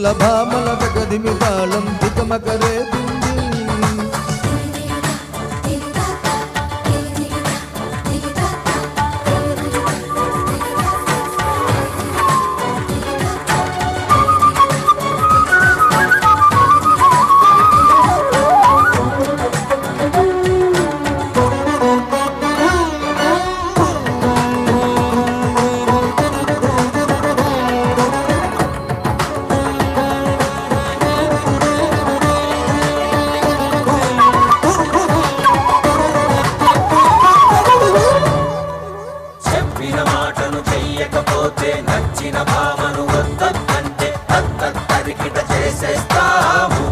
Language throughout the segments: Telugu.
పిల్ల భామల గదిమి తాళం దిగమకరే నచ్చిన భామను వద్దంటే తరికిట చేసేస్తాము.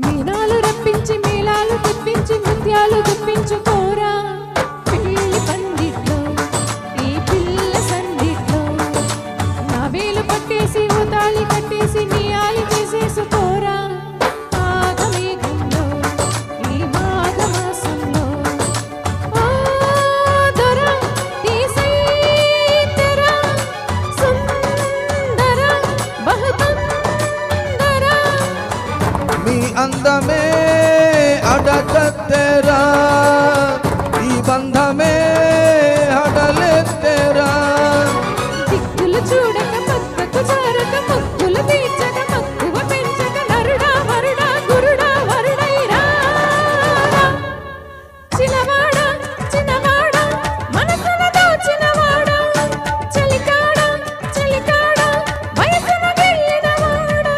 మీనాలు రప్పించి మేళాలు తెప్పించి ముత్యాలు గుప్పించుకోరా పెళ్లి పందిట్లో ఈ పిల్ల సందిట్లో నా వేలు పట్టేసి తాళి కట్టేసి నీ ఆలి చేసేసుకోరా ఆగమేఘంలో ఈ మాఘమాసంలో अंदमे अडक तेरा ई बंध में हडले तेरा दिक्कुलु चूडक पक्ककु जारक मुक्कुलु तीर्चक मక్కువ పెంచక నరుడా వరుడా గురుడా వరుడైరా చిన్నవాడా చిన్నవాడా మనసున దోచినవాడా చలికాడా చలికాడా వయసున గెలినవాడా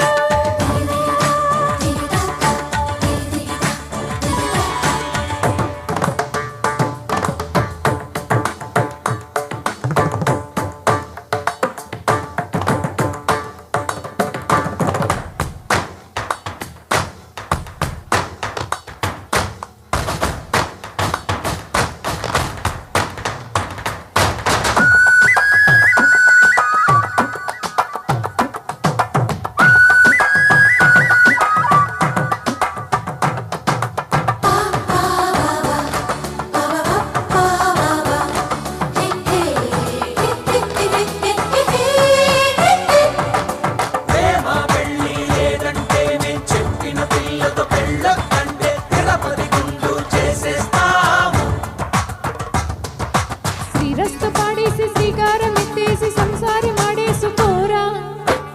శ్రీరస్తు పాడేసి శ్రీకారం ఎత్తేసి సంసారి మాడేసుకోరా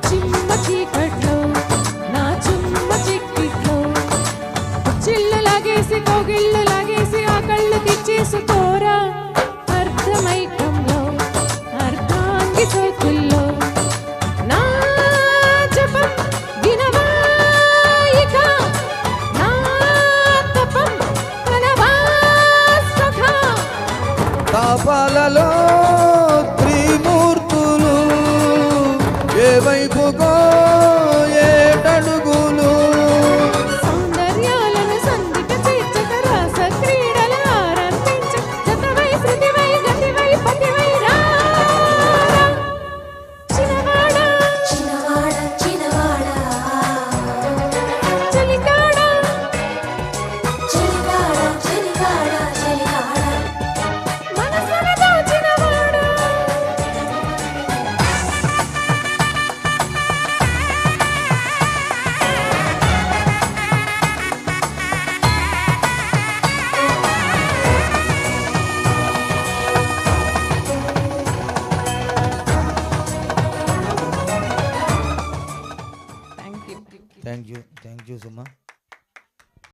చిమ్మ చీకట్లో నా చుమ్మ చెక్కిట్లో చిల్లు లాగేసి కోగిళ్ళు లాగేసి ఆ కళ్ళు తెచ్చేసుకోరా అర్ధమైకంలో అర్ధాంగి చోతుల్లో నా జపం వినవా ఇక నా తపం కనవా సఖా తాపాలలో త్రిమూర్తులు ఏ వైపుకో